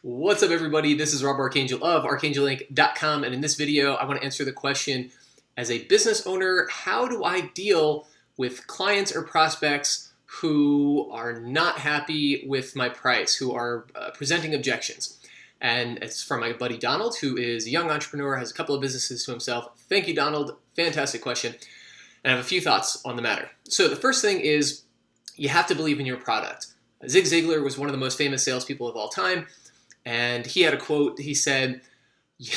What's up, everybody? This is Rob Archangel of archangelinc.com, and in this video I want to answer the question, as a business owner, how do I deal with clients or prospects who are not happy with my price, who are presenting objections? And it's from my buddy Donald, who is a young entrepreneur, has a couple of businesses to himself. Thank you, Donald. Fantastic question. And I have a few thoughts on the matter. So the first thing is, you have to believe in your product. Zig Ziglar was one of the most famous salespeople of all time. And he had a quote. He said,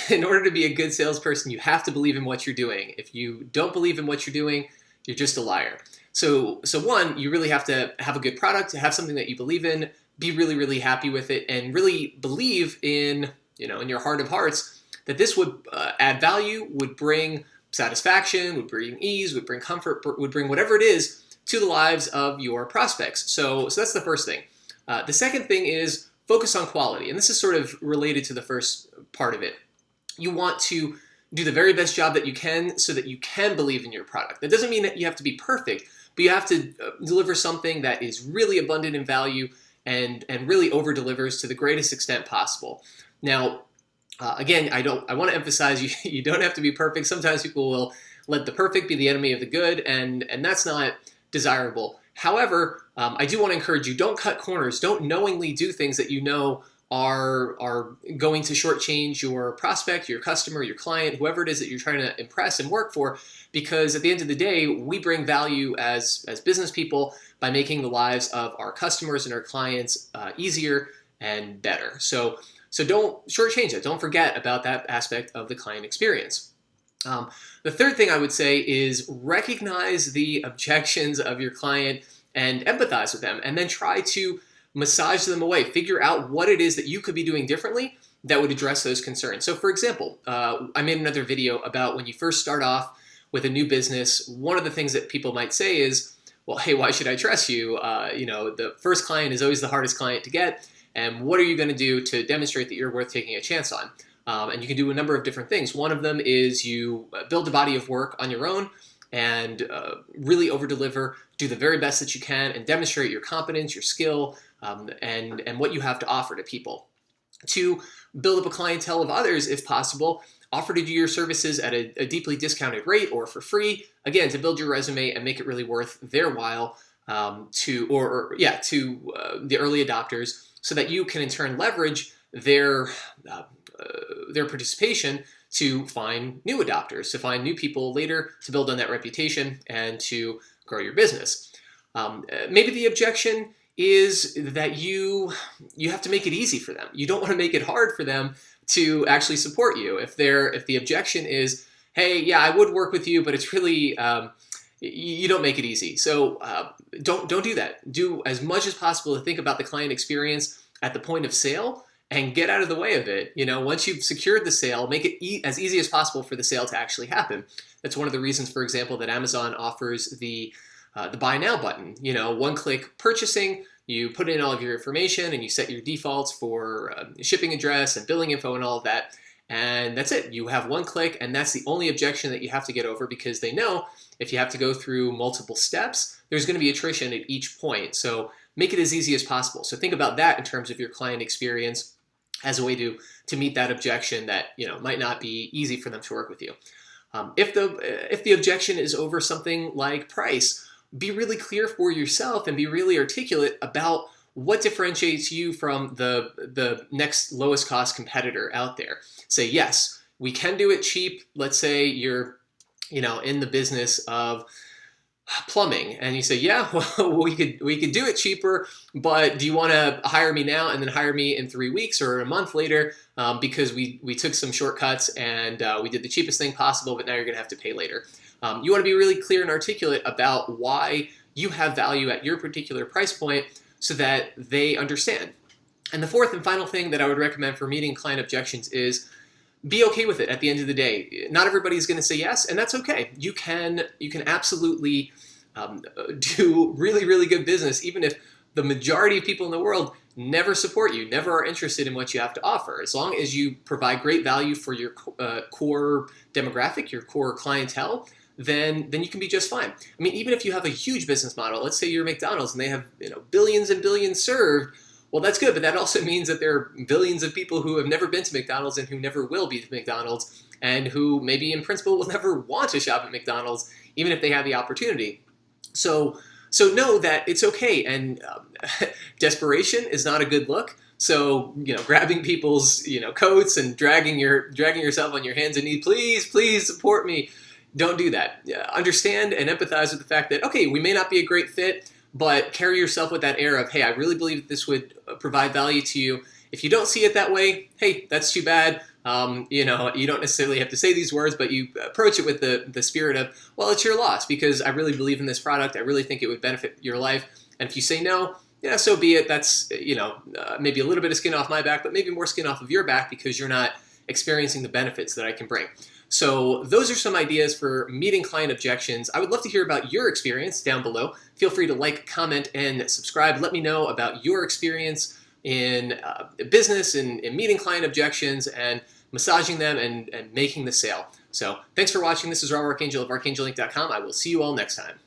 in order to be a good salesperson, you have to believe in what you're doing. If you don't believe in what you're doing, you're just a liar. So one, you really have to have a good product, have something that you believe in, be really, really happy with it, and really believe in your heart of hearts that this would add value, would bring satisfaction, would bring ease, would bring comfort, would bring whatever it is to the lives of your prospects. So that's the first thing. The second thing is, focus on quality, and this is sort of related to the first part of it. You want to do the very best job that you can so that you can believe in your product. That doesn't mean that you have to be perfect, but you have to deliver something that is really abundant in value and really over-delivers to the greatest extent possible. Now, again, I want to emphasize you don't have to be perfect. Sometimes people will let the perfect be the enemy of the good, and that's not desirable. However, I do want to encourage you, don't cut corners. Don't knowingly do things that you know are going to shortchange your prospect, your customer, your client, whoever it is that you're trying to impress and work for, because at the end of the day, we bring value as business people by making the lives of our customers and our clients easier and better. So don't shortchange it. Don't forget about that aspect of the client experience. The third thing I would say is recognize the objections of your client and empathize with them, and then try to massage them away. Figure out what it is that you could be doing differently that would address those concerns. So for example, I made another video about when you first start off with a new business, one of the things that people might say is, well, hey, why should I trust you? The first client is always the hardest client to get, and what are you going to do to demonstrate that you're worth taking a chance on? And you can do a number of different things. One of them is you build a body of work on your own and really over-deliver, do the very best that you can, and demonstrate your competence, your skill, and what you have to offer to people. To build up a clientele of others, if possible, offer to do your services at a deeply discounted rate or for free, again, to build your resume and make it really worth their while to the early adopters, so that you can in turn leverage their participation to find new adopters, to find new people later, to build on that reputation and to grow your business. Maybe the objection is that you have to make it easy for them. You don't want to make it hard for them to actually support you. If the objection is, hey, yeah, I would work with you, but it's really you don't make it easy. So don't do that. Do as much as possible to think about the client experience at the point of sale, and get out of the way of it. Once you've secured the sale, make it as easy as possible for the sale to actually happen. That's one of the reasons, for example, that Amazon offers the buy now button. One-click purchasing. You put in all of your information and you set your defaults for shipping address and billing info and all of that. And that's it. You have one click, and that's the only objection that you have to get over, because they know if you have to go through multiple steps, there's going to be attrition at each point. So make it as easy as possible. So think about that in terms of your client experience as a way to meet that objection that might not be easy for them to work with you. If the objection is over something like price, be really clear for yourself and be really articulate about what differentiates you from the next lowest cost competitor out there. Say, yes, we can do it cheap. Let's say you're in the business of plumbing, and you say, yeah, well, we could do it cheaper, but do you want to hire me now and then hire me in 3 weeks or a month later, because we took some shortcuts and we did the cheapest thing possible, but now you're gonna have to pay later. You want to be really clear and articulate about why you have value at your particular price point so that they understand. And the fourth and final thing that I would recommend for meeting client objections is be okay with it at the end of the day. Not everybody's going to say yes, and that's okay. You can absolutely do really, really good business, even if the majority of people in the world never support you, never are interested in what you have to offer. As long as you provide great value for your core demographic, your core clientele, then you can be just fine. I mean, even if you have a huge business model, let's say you're McDonald's and they have billions and billions served, Well, that's good, but that also means that there are billions of people who have never been to McDonald's and who never will be to McDonald's, and who maybe in principle will never want to shop at McDonald's, even if they have the opportunity. So know that it's okay, and desperation is not a good look. So, grabbing people's, coats and dragging yourself on your hands and knees, please support me. Don't do that. Understand and empathize with the fact that, okay, we may not be a great fit, but carry yourself with that air of, hey, I really believe that this would provide value to you. If you don't see it that way, hey, that's too bad. You don't necessarily have to say these words, but you approach it with the spirit of, well, it's your loss because I really believe in this product. I really think it would benefit your life. And if you say no, yeah, so be it. That's, maybe a little bit of skin off my back, but maybe more skin off of your back because you're not experiencing the benefits that I can bring. So those are some ideas for meeting client objections. I would love to hear about your experience down below. Feel free to like, comment, and subscribe. Let me know about your experience in business and meeting client objections and massaging them and making the sale. So thanks for watching. This is Rob Archangel of archangelinc.com. I will see you all next time.